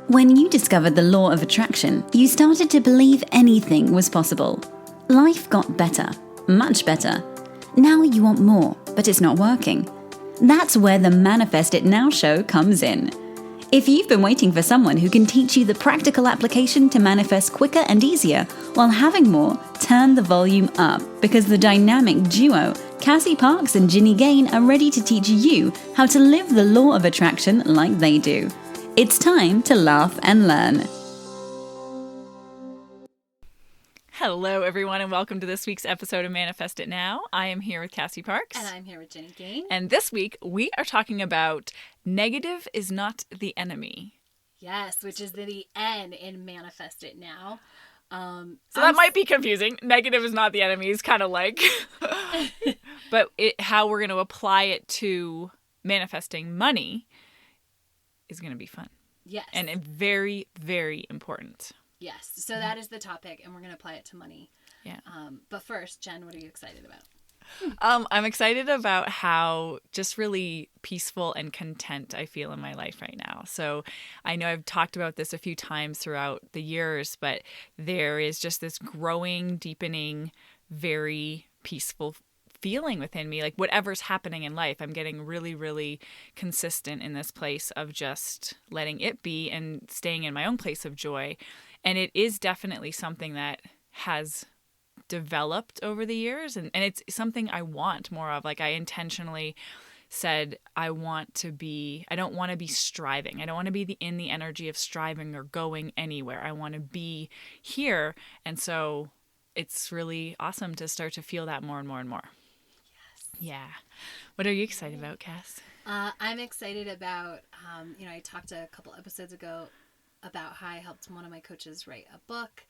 When you discovered the law of attraction, you started to believe anything was possible. Life got better, much better. Now you want more, but it's not working. That's where the Manifest It Now show comes in. If you've been waiting for someone who can teach you the practical application to manifest quicker and easier while having more, turn the volume up, because the dynamic duo, Cassie Parks and Gane, are ready to teach you how to live the law of attraction like they do. It's time to laugh and learn. Hello, everyone, and welcome to this week's episode of Manifest It Now. I am here with Cassie Parks. And I'm here with Gane. And this week, we are talking about negative is not the enemy. Yes, which is the N in Manifest It Now. So that might be confusing. Negative is not the enemy is kind of like... but how we're going to apply it to manifesting money is going to be fun. Yes. And very, very important. Yes. So that is the topic, and we're going to apply it to money. Yeah. But first, Jen, what are you excited about? I'm excited about how just really peaceful and content I feel in my life right now. So I know I've talked about this a few times throughout the years, but there is just this growing, deepening, very peaceful feeling within me. Like whatever's happening in life, I'm getting really, really consistent in this place of just letting it be and staying in my own place of joy. And it is definitely something that has developed over the years, and it's something I want more of. Like I intentionally said I don't want to be striving. I don't want to be in the energy of striving or going anywhere. I want to be here. And so it's really awesome to start to feel that more and more and more. Yes. Yeah. What are you excited about, Cass? I'm excited about, I talked a couple episodes ago about how I helped one of my coaches write a book.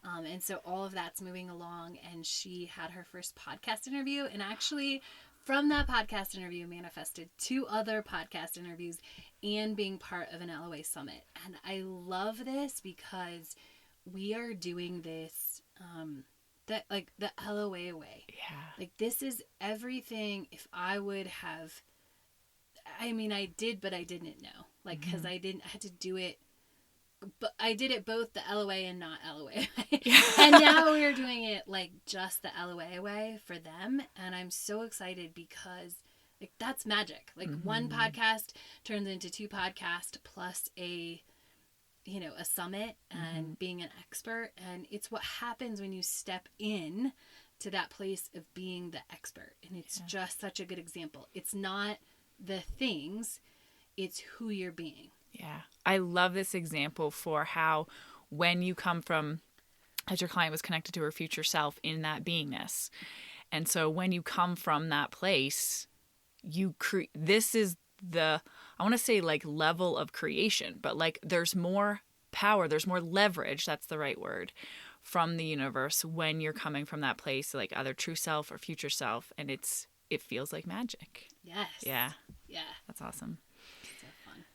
And so all of that's moving along, and she had her first podcast interview, and actually from that podcast interview manifested 2 other podcast interviews and being part of an LOA summit. And I love this because we are doing this, the LOA way. Yeah. Like this is everything. If I would have, I did, but I didn't know, like, cause I had to do it. But I did it both the LOA and not LOA. And now we're doing it like just the LOA way for them. And I'm so excited because like that's magic. Like one podcast turns into 2 podcasts plus a summit and being an expert. And it's what happens when you step in to that place of being the expert. And it's just such a good example. It's not the things, it's who you're being. Yeah. I love this example for how when you come from, as your client was connected to her future self in that beingness. And so when you come from that place, this is I want to say like level of creation, but like there's more power, there's more leverage, that's the right word, from the universe when you're coming from that place, like either true self or future self. And it feels like magic. Yes. Yeah. Yeah. That's awesome.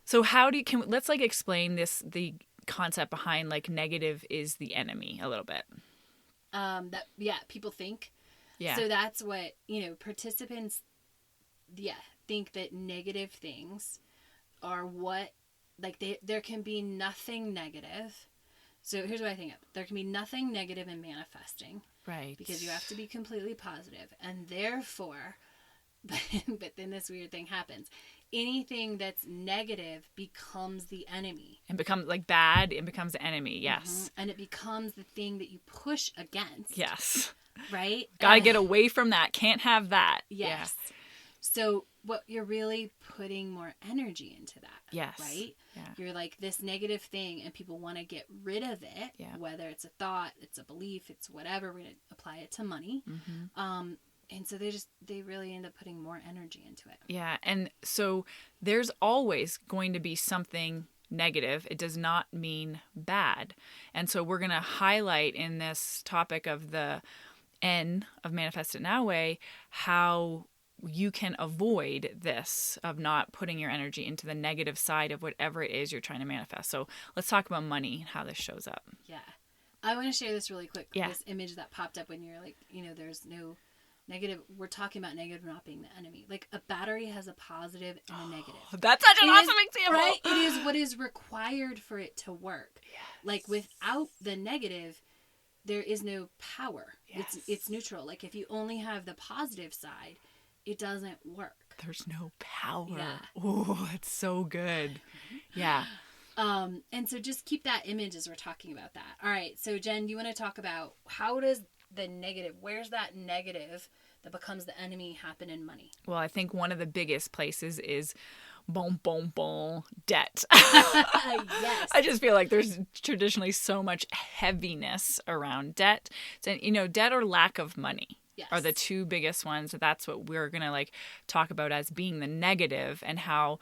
So So let's like explain the concept behind like negative is the enemy a little bit. People think. Yeah. So that's what, participants, think that negative things are what, like there can be nothing negative. So here's what I think of. There can be nothing negative in manifesting. Right. Because you have to be completely positive. And therefore, but then this weird thing happens. Anything that's negative becomes the enemy. And becomes like bad, it becomes the enemy, yes. Mm-hmm. And it becomes the thing that you push against. Yes. Right? Gotta get away from that. Can't have that. Yes. Yeah. So what you're really putting more energy into that. Yes. Right? Yeah. You're like this negative thing and people want to get rid of it. Yeah. Whether it's a thought, it's a belief, it's whatever. We're going to apply it to money. Mm-hmm. And so they really end up putting more energy into it. Yeah. And so there's always going to be something negative. It does not mean bad. And so we're going to highlight in this topic of the N of Manifest It Now way, how you can avoid this of not putting your energy into the negative side of whatever it is you're trying to manifest. So let's talk about money and how this shows up. Yeah. I want to share this really quick. Yeah. This image that popped up when you're like, there's no Negative, we're talking about negative not being the enemy. Like a battery has a positive and a negative. That's such an awesome example. Right? It is what is required for it to work. Yes. Like without the negative, there is no power. Yes. It's neutral. Like if you only have the positive side, it doesn't work. There's no power. Yeah. Oh, it's so good. Yeah. And so just keep that image as we're talking about that. All right. So Jen, you want to talk about how does the negative, where's that negative that becomes the enemy happen in money? Well, I think one of the biggest places is debt. Yes. I just feel like there's traditionally so much heaviness around debt. So, debt or lack of money. Yes. Are the two biggest ones. So that's what we're going to like talk about as being the negative, and how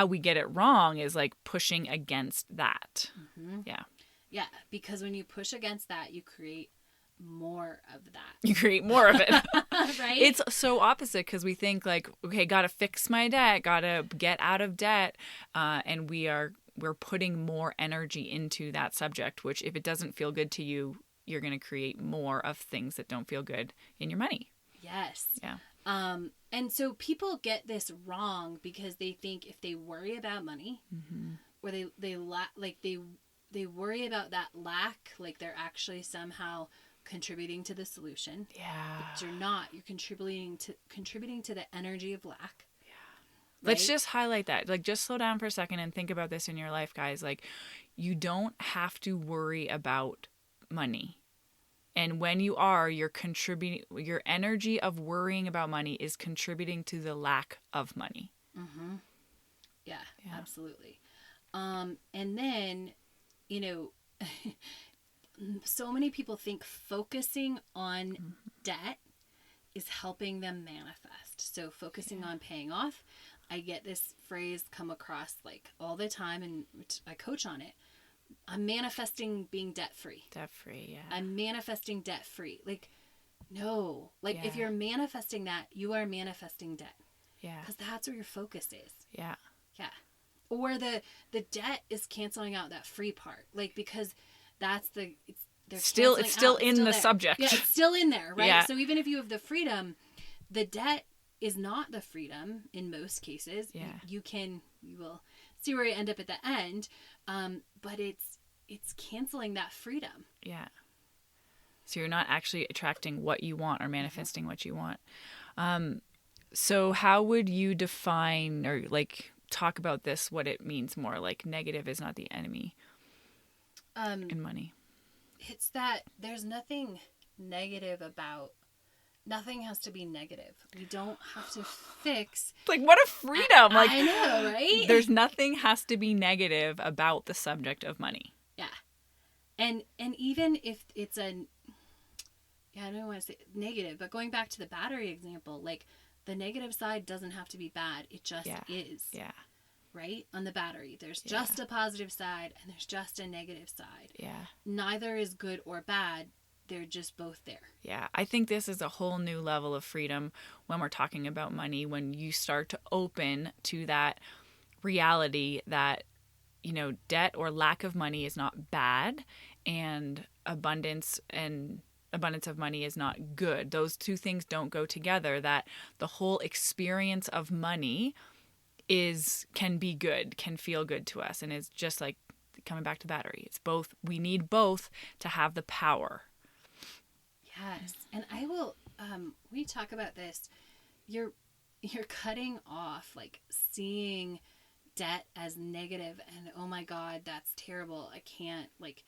we get it wrong is like pushing against that. Mm-hmm. Yeah. Yeah. Because when you push against that, you create more of that. You create more of it. Right? It's so opposite, because we think like, okay, got to fix my debt, got to get out of debt. And we're putting more energy into that subject, which if it doesn't feel good to you, you're going to create more of things that don't feel good in your money. Yes. Yeah. And so people get this wrong because they think if they worry about money, Mm-hmm. or they worry about that lack, like they're actually somehow contributing to the solution. Yeah. But you're not. You're contributing to the energy of lack. Yeah. Right? Let's just highlight that. Like, just slow down for a second and think about this in your life, guys. Like, you don't have to worry about money. And when you are, you're contributing, your energy of worrying about money is contributing to the lack of money. Mm-hmm. Yeah, absolutely. And then, so many people think focusing on debt is helping them manifest. So focusing on paying off. I get this phrase come across like all the time, and I coach on it. I'm manifesting being debt-free. Debt-free, yeah. I'm manifesting debt-free. Like, no. Like, if you're manifesting that, you are manifesting debt. Yeah. Because that's where your focus is. Yeah. Yeah. Or the debt is canceling out that free part. Like, because that's it's still in the subject. Yeah, it's still in there, right? Yeah. So even if you have the freedom, the debt is not the freedom in most cases. Yeah. You will see where you end up at the end. But it's canceling that freedom. Yeah. So you're not actually attracting what you want or manifesting what you want. So how would you define or like talk about this, what it means more? Like negative is not the enemy in money. It's that there's nothing negative about, nothing has to be negative. We don't have to fix. Like, what a freedom. Like, I know, right? There's nothing has to be negative about the subject of money. Yeah. And even if it's I don't want to say negative, but going back to the battery example, like the negative side doesn't have to be bad. It just is. Yeah. Right? On the battery, there's just a positive side and there's just a negative side. Yeah. Neither is good or bad. They're just both there. Yeah. I think this is a whole new level of freedom when we're talking about money, when you start to open to that reality that, debt or lack of money is not bad, and abundance of money is not good. Those two things don't go together, that the whole experience of money can be good, can feel good to us. And it's just like coming back to battery. It's both. We need both to have the power. Yes. And I will, we talk about this. You're cutting off, like, seeing debt as negative and, oh my God, that's terrible. I can't, like,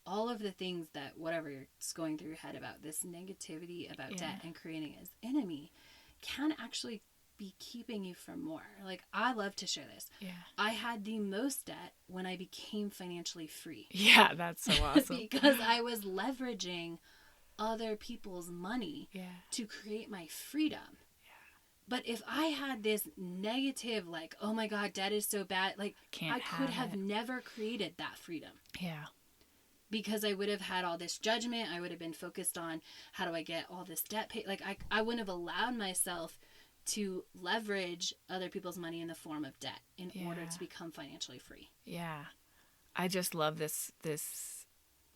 all of the things that, whatever is going through your head about this negativity about debt and creating it as enemy can actually be keeping you from more. Like, I love to share this. Yeah. I had the most debt when I became financially free. Yeah, that's so awesome. Because I was leveraging other people's money to create my freedom. Yeah. But if I had this negative, like, oh my God, debt is so bad, like, I could have never created that freedom. Yeah. Because I would have had all this judgment. I would have been focused on how do I get all this debt paid. Like, I wouldn't have allowed myself to leverage other people's money in the form of debt in order to become financially free. Yeah. I just love this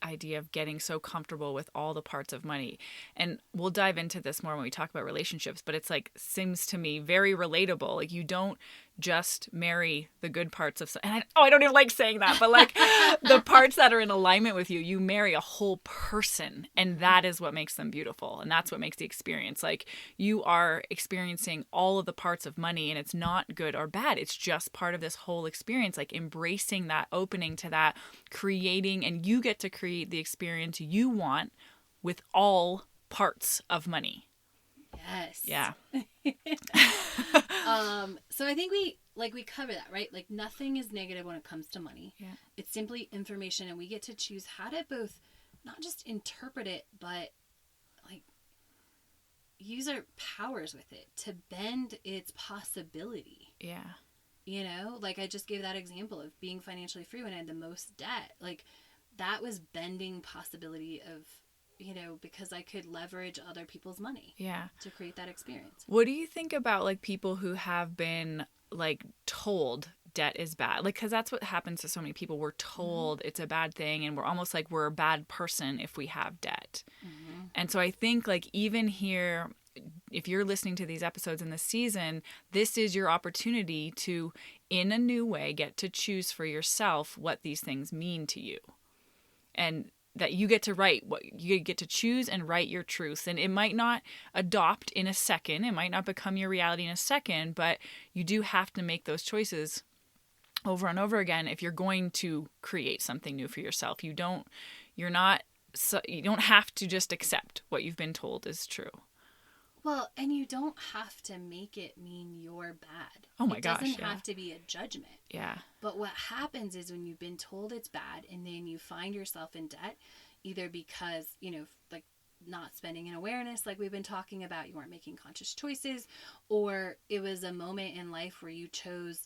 idea of getting so comfortable with all the parts of money. And we'll dive into this more when we talk about relationships, but it's like, seems to me very relatable. Like, you don't just marry the good parts of, and I don't even like saying that, but like the parts that are in alignment with you, you marry a whole person, and that is what makes them beautiful. And that's what makes the experience. Like, you are experiencing all of the parts of money, and it's not good or bad. It's just part of this whole experience, like embracing that, opening to that, creating, and you get to create the experience you want with all parts of money. Yes. Yeah. So I think we cover that, right? Like, nothing is negative when it comes to money. Yeah. It's simply information, and we get to choose how to both not just interpret it, but like use our powers with it to bend its possibility. Yeah. You know, like I just gave that example of being financially free when I had the most debt. Like, that was bending possibility of, you know, because I could leverage other people's money. Yeah. To create that experience. What do you think about like people who have been like told debt is bad? Like, because that's what happens to so many people. We're told it's a bad thing, and we're almost like we're a bad person if we have debt. Mm-hmm. And so I think like even here, if you're listening to these episodes in the season, this is your opportunity to, in a new way, get to choose for yourself what these things mean to you. And that you get to write what you get to choose and write your truth. And it might not adopt in a second. It might not become your reality in a second, but you do have to make those choices over and over again if you're going to create something new for yourself. You don't have to just accept what you've been told is true. Well, and you don't have to make it mean you're bad. Oh my gosh. It doesn't have to be a judgment. Yeah. But what happens is when you've been told it's bad and then you find yourself in debt, either because, you know, like not spending in awareness, like we've been talking about, you weren't making conscious choices, or it was a moment in life where you chose,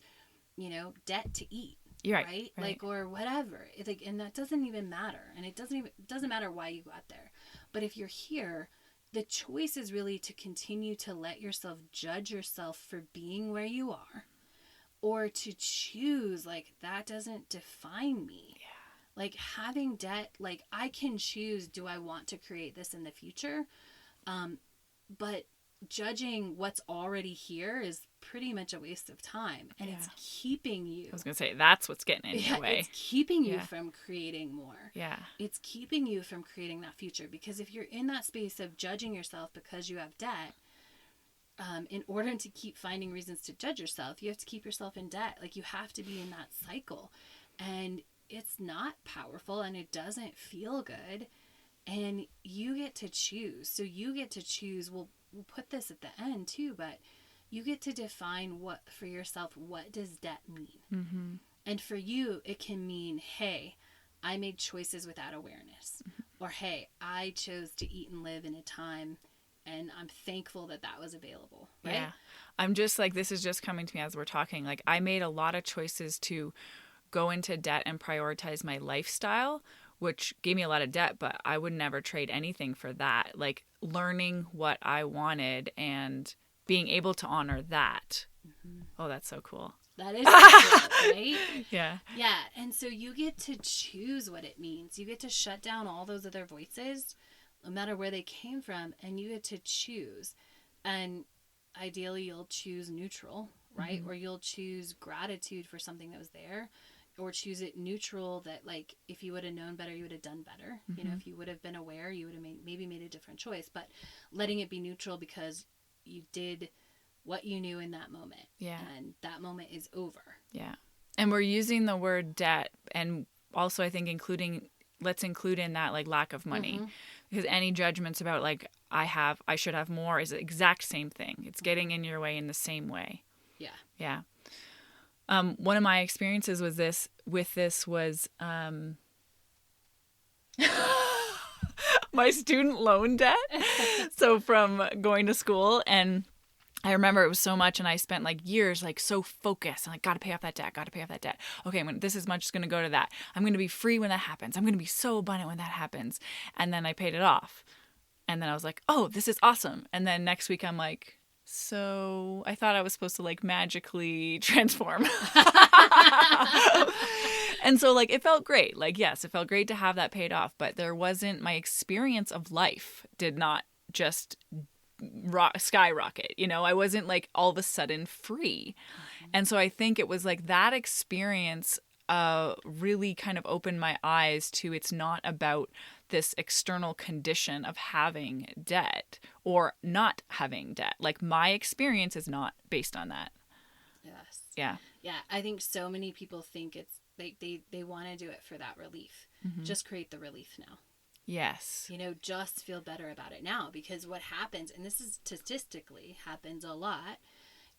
you know, debt to eat. You're right? Like, or whatever. It's like, and that doesn't even matter. And it doesn't matter why you got there. But if you're here, the choice is really to continue to let yourself judge yourself for being where you are, or to choose, like, that doesn't define me. Yeah. Like, having debt, like, I can choose, do I want to create this in the future? But judging what's already here is pretty much a waste of time. And it's keeping you. I was going to say, that's what's getting in your way. It's keeping you from creating more. Yeah. It's keeping you from creating that future. Because if you're in that space of judging yourself because you have debt, in order to keep finding reasons to judge yourself, you have to keep yourself in debt. Like, you have to be in that cycle. And it's not powerful, and it doesn't feel good. And you get to choose. So you get to choose, we'll put this at the end too, but you get to define what for yourself, what does debt mean? Mm-hmm. And for you, it can mean, hey, I made choices without awareness. Mm-hmm. Or, hey, I chose to eat and live in a time, and I'm thankful that that was available. Right? Yeah. I'm just like, this is just coming to me as we're talking. Like, I made a lot of choices to go into debt and prioritize my lifestyle, which gave me a lot of debt, but I would never trade anything for that. Like, learning what I wanted and being able to honor that. Mm-hmm. Oh, that's so cool. That is cool, right? Yeah. Yeah. And so you get to choose what it means. You get to shut down all those other voices, no matter where they came from, and you get to choose. And ideally, you'll choose neutral, right? Mm-hmm. Or you'll choose gratitude for something that was there. Or choose it neutral, that, like, if you would have known better, you would have done better. Mm-hmm. You know, if you would have been aware, you would have maybe made a different choice. But letting it be neutral because you did what you knew in that moment. Yeah. And that moment is over. Yeah. And we're using the word debt, and also I think let's include in that, like, lack of money. Mm-hmm. Because any judgments about, like, I should have more is the exact same thing. It's getting in your way in the same way. Yeah. Yeah. One of my experiences with this was my student loan debt. So from going to school, and I remember it was so much, and I spent like years like so focused and like, gotta pay off that debt. Okay, this is much is gonna go to that. I'm gonna be free when that happens. I'm gonna be so abundant when that happens. And then I paid it off. And then I was like, oh, this is awesome. And then next week I'm like, so I thought I was supposed to like magically transform. And so like it felt great. Like, yes, it felt great to have that paid off, but there wasn't, my experience of life did not just skyrocket. You know, I wasn't like all of a sudden free. And so I think it was like that experience really kind of opened my eyes to, it's not about this external condition of having debt or not having debt. Like my experience is not based on that. Yes. Yeah. Yeah. I think so many people think it's like they want to do it for that relief. Just create the relief now. Yes. You know, just feel better about it now, because what happens, and this is statistically happens a lot,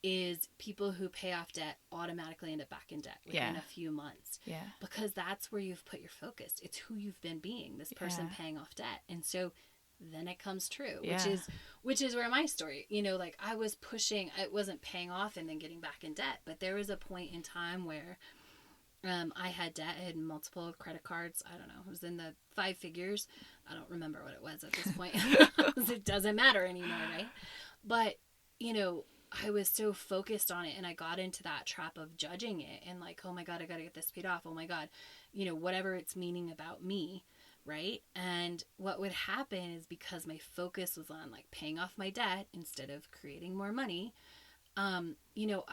is people who pay off debt automatically end up back in debt within a few months. Yeah. Because that's where you've put your focus. It's who you've been being, this person paying off debt. And so then it comes true, which is where my story, you know, like I was pushing, it wasn't paying off and then getting back in debt, but there was a point in time where I had debt. I had multiple credit cards. I don't know. It was in the 5 figures. I don't remember what it was at this point. It doesn't matter anymore, right? But, you know, I was so focused on it, and I got into that trap of judging it and like, oh my God, I got to get this paid off. Oh my God, you know, whatever it's meaning about me, right? And what would happen is, because my focus was on like paying off my debt instead of creating more money, you know,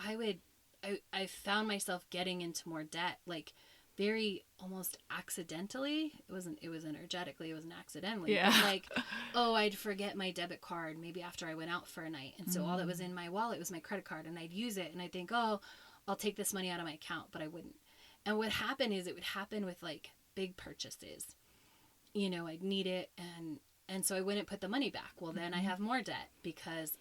I found myself getting into more debt, like very almost accidentally. It was energetically, it wasn't accidentally. Yeah. But like, oh, I'd forget my debit card maybe after I went out for a night. And so all that was in my wallet was my credit card, and I'd use it and I'd think, oh, I'll take this money out of my account, but I wouldn't. And what happened is, it would happen with like big purchases. You know, I'd need it, and so I wouldn't put the money back. Well, then I have more debt because,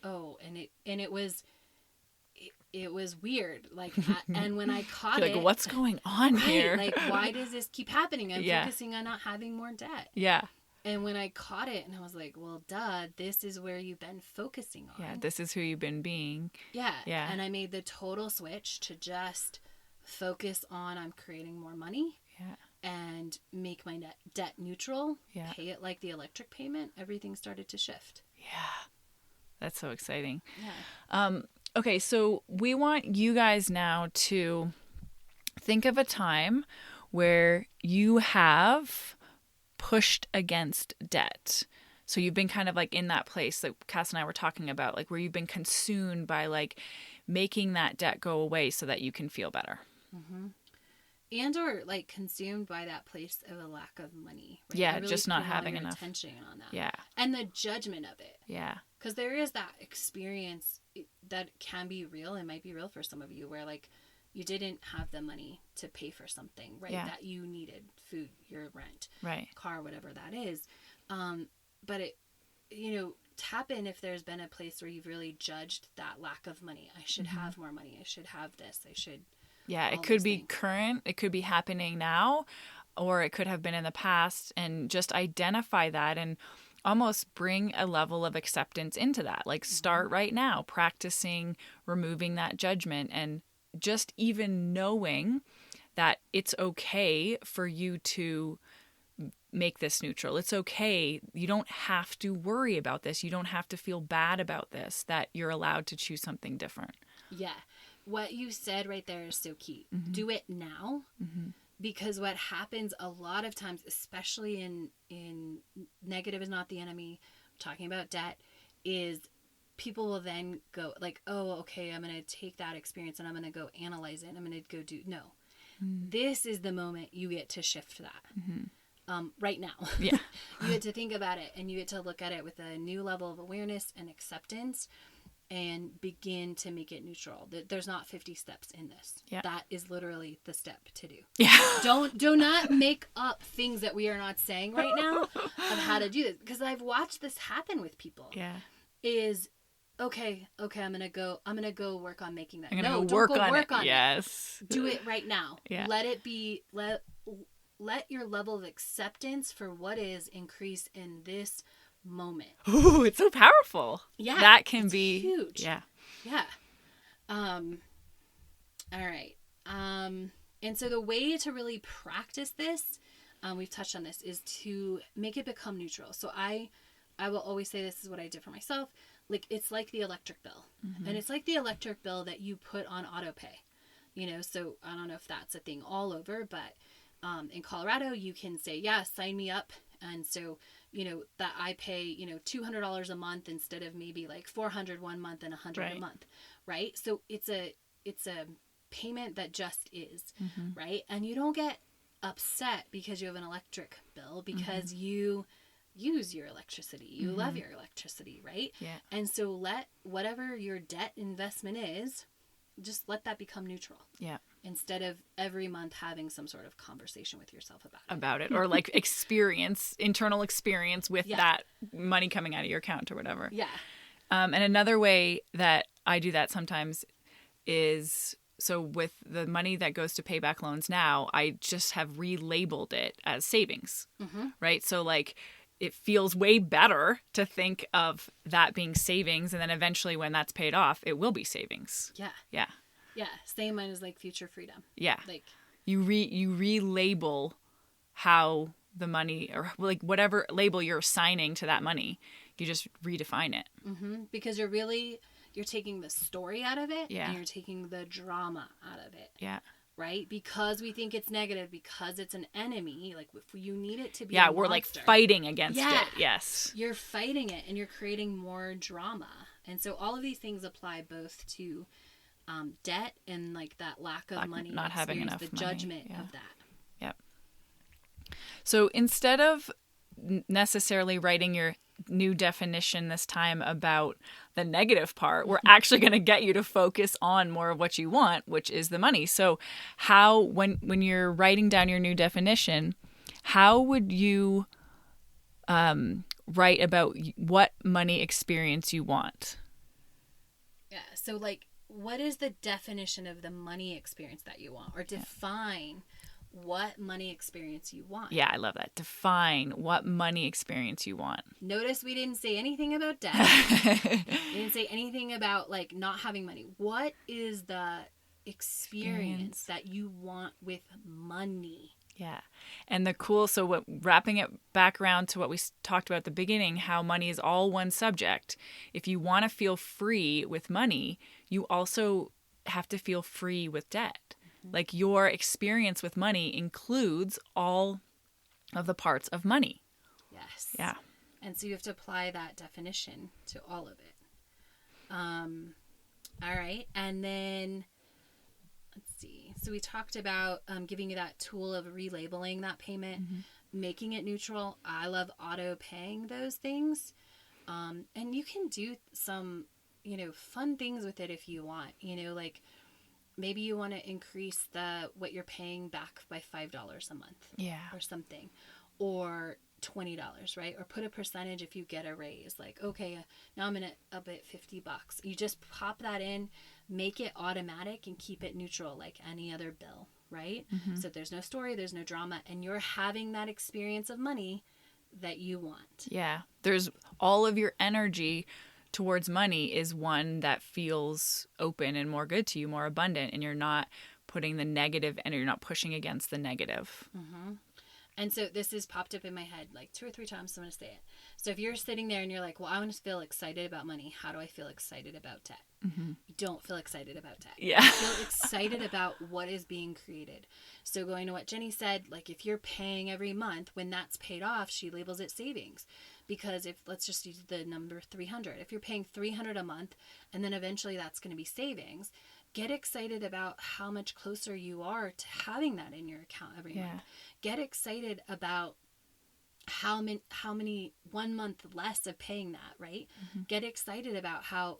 it was weird. Like, and when I caught You're like, what's going on here? Like, why does this keep happening? I'm focusing on not having more debt. Yeah. And when I caught it, and I was like, well, duh, this is where you've been focusing on. Yeah, this is who you've been being. Yeah. Yeah. And I made the total switch to just focus on, I'm creating more money. Yeah. And make my debt neutral. Yeah. Pay it like the electric payment. Everything started to shift. Yeah. That's so exciting. Yeah. Okay, so we want you guys now to think of a time where you have pushed against debt. So you've been kind of like in that place that Cass and I were talking about, like where you've been consumed by like making that debt go away so that you can feel better. Mm-hmm. And or like consumed by that place of a lack of money. Right? Yeah, really just not having enough attention on that. Yeah. And the judgment of it. Yeah. Because there is that experience that can be real. It might be real for some of you, where like you didn't have the money to pay for something, right? Yeah. That you needed, food, your rent, right, car, whatever that is. But it, you know, tap in if there's been a place where you've really judged that lack of money. I should have more money. I should have this. I should. Yeah, it could be current. It could be happening now, or it could have been in the past, and just identify that and almost bring a level of acceptance into that. Like start right now, practicing removing that judgment, and just even knowing that it's okay for you to make this neutral. It's okay. You don't have to worry about this. You don't have to feel bad about this, that you're allowed to choose something different. Yeah. What you said right there is so key. Do it now. Because what happens a lot of times, especially in negative is not the enemy, talking about debt, is people will then go like, oh, okay, I'm going to take that experience and I'm going to go analyze it. I'm going to go do, no. This is the moment you get to shift that. Right now. Yeah. You get to think about it, and you get to look at it with a new level of awareness and acceptance, and begin to make it neutral. There's not 50 steps in this. Yeah. That is literally the step to do. Yeah. Do not make up things that we are not saying right now of how to do this. Because I've watched this happen with people. Yeah. Is okay, I'm gonna go work on making that. I'm gonna no, go don't work go on work it. on Yes. it. Do it right now. Yeah. Let it be let your level of acceptance for what is increase in this moment. Ooh, it's so powerful. Yeah. That can be huge. Yeah. Yeah. All right. And so the way to really practice this, we've touched on this, is to make it become neutral. So I will always say, this is what I did for myself. Like, it's like the electric bill. And it's like the electric bill that you put on auto pay. You know, so I don't know if that's a thing all over, but In Colorado, you can say, yeah, sign me up. And so, that I pay, $200 a month instead of maybe like $400 one month and $100 a month. Right. So it's a payment that just is. Right. And you don't get upset because you have an electric bill, because you use your electricity. You love your electricity. Right. Yeah. And so let whatever your debt investment is, just let that become neutral. Yeah. Instead of every month having some sort of conversation with yourself about it, or like internal experience with that money coming out of your account or whatever. Yeah. And another way that I do that sometimes is, so with the money that goes to pay back loans now, I just have relabeled it as savings, right? So like, it feels way better to think of that being savings, and then eventually when that's paid off, it will be savings. Yeah. Yeah. Yeah. Same mine is like future freedom. Yeah. Like you relabel how the money, or like whatever label you're assigning to that money, you just redefine it. Because you're taking the story out of it, and you're taking the drama out of it. Yeah. Right? Because we think it's negative, because it's an enemy. Like, if you need it to be we're monster, like fighting against it. Yes. You're fighting it, and you're creating more drama. And so all of these things apply both to debt and like that lack of money, not having enough the money. judgment of that. Yep. So instead of necessarily writing your new definition this time about the negative part, we're actually going to get you to focus on more of what you want, which is the money. So how, when you're writing down your new definition, how would you write about what money experience you want? Yeah. So like, what is the definition of the money experience that you want? Or define what money experience you want. Yeah, I love that. Define what money experience you want. Notice we didn't say anything about debt. We didn't say anything about like not having money. What is the experience that you want with money? Yeah. And wrapping it back around to what we talked about at the beginning, how money is all one subject. If you want to feel free with money, you also have to feel free with debt. Like, your experience with money includes all of the parts of money. Yes. Yeah. And so you have to apply that definition to all of it. All right. And then, let's see. So we talked about giving you that tool of relabeling that payment, making it neutral. I love auto paying those things. And you can do some, fun things with it if you want, like, maybe you want to increase what you're paying back by $5 a month. Yeah. Or something. Or $20, right? Or put a percentage if you get a raise. Like, okay, now I'm going to up it $50. You just pop that in, make it automatic, and keep it neutral like any other bill, right? So there's no story, there's no drama, and you're having that experience of money that you want. Yeah. There's all of your energy towards money is one that feels open and more good to you, more abundant, and you're not putting the negative, and you're not pushing against the negative. And so this has popped up in my head like 2 or 3 times, so I'm going to say it. So if you're sitting there and you're like, well, I want to feel excited about money. How do I feel excited about debt? You don't feel excited about debt. Yeah. You feel excited about what is being created. So going to what Jenny said, like, if you're paying every month, when that's paid off, she labels it savings. Because let's just use the number 300. If you're paying $300 a month, and then eventually that's going to be savings, get excited about how much closer you are to having that in your account every month. Get excited about how many 1 month less of paying that, right? Get excited about how,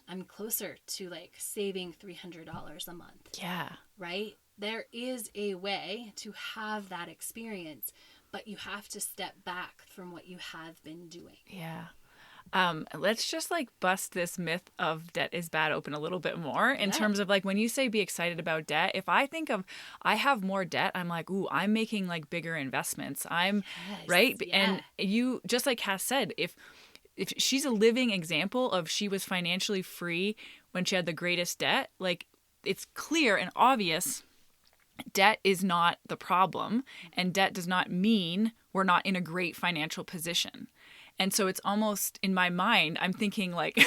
I'm closer to like saving $300 a month. Yeah. Right? There is a way to have that experience, but you have to step back from what you have been doing. Yeah. Let's just like bust this myth of debt is bad open a little bit more in terms of like, when you say be excited about debt, if I think of, I have more debt, I'm like, I'm making like bigger investments. Right. Yeah. And you, just like Cass said, if she's a living example of, she was financially free when she had the greatest debt, like, it's clear and obvious debt is not the problem, and debt does not mean we're not in a great financial position. And so it's almost, in my mind, I'm thinking like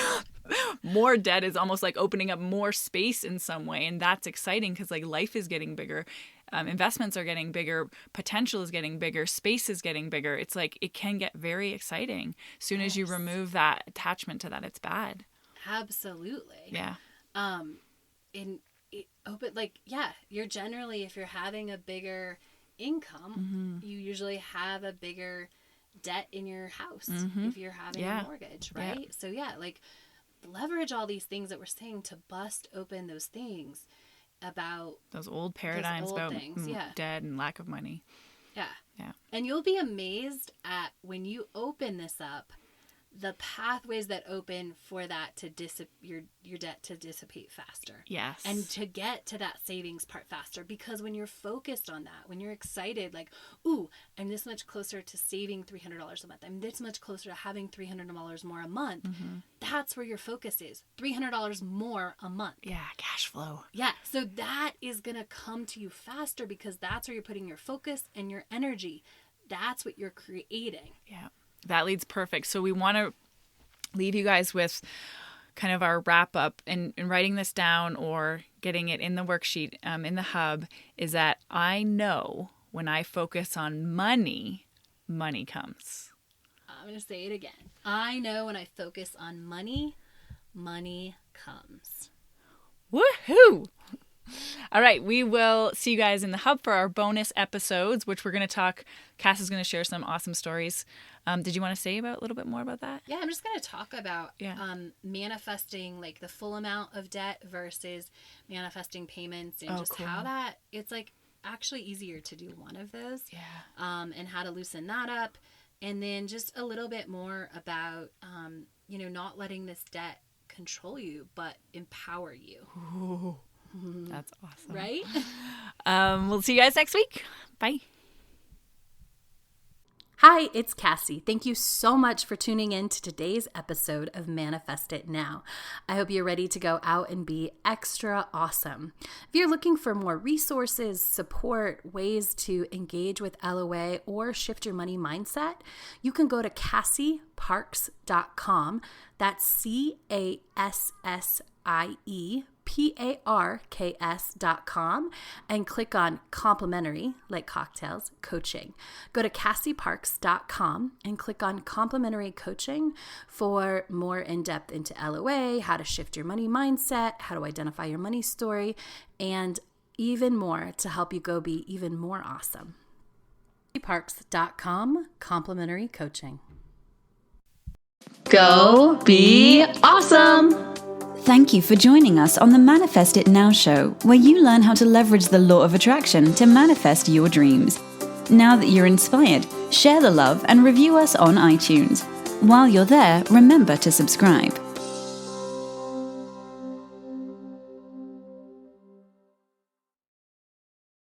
more debt is almost like opening up more space in some way. And that's exciting because like life is getting bigger. investments are getting bigger, potential is getting bigger, space is getting bigger. It's like it can get very exciting. As soon as you remove that attachment to that, it's bad. Absolutely. Yeah. You're generally, if you're having a bigger income, you usually have a bigger debt in your house if you're having a mortgage, right? Yeah. So like leverage all these things that we're saying to bust open those things about those old paradigms about debt and lack of money. Yeah. Yeah. And you'll be amazed at when you open this up, the pathways that open for that to your debt to dissipate faster. Yes. And to get to that savings part faster, because when you're focused on that, when you're excited, like, ooh, I'm this much closer to saving $300 a month. I'm this much closer to having $300 more a month. That's where your focus is. $300 more a month. Yeah. Cash flow. Yeah. So that is going to come to you faster because that's where you're putting your focus and your energy. That's what you're creating. Yeah. That leads perfect. So we want to leave you guys with kind of our wrap up, and writing this down or getting it in the worksheet in the hub is that I know when I focus on money, money comes. I'm going to say it again. I know when I focus on money, money comes. Woohoo! All right, we will see you guys in the hub for our bonus episodes, which we're going to talk. Cass is going to share some awesome stories. Did you want to say a little bit more about that? Yeah, I'm just going to talk about manifesting like the full amount of debt versus manifesting payments, and how that it's like actually easier to do one of those. Yeah. And how to loosen that up, and then just a little bit more about not letting this debt control you, but empower you. Ooh. That's awesome. Right? We'll see you guys next week. Bye. Hi, it's Cassie. Thank you so much for tuning in to today's episode of Manifest It Now. I hope you're ready to go out and be extra awesome. If you're looking for more resources, support, ways to engage with LOA, or shift your money mindset, you can go to CassieParks.com. That's CassieParks.com and click on complimentary, like cocktails, coaching. Go to CassieParks.com and click on complimentary coaching for more in-depth into LOA, how to shift your money mindset, how to identify your money story, and even more to help you go be even more awesome. CassieParks.com, complimentary coaching. Go be awesome! Thank you for joining us on the Manifest It Now show, where you learn how to leverage the law of attraction to manifest your dreams. Now that you're inspired, share the love and review us on iTunes. While you're there, remember to subscribe.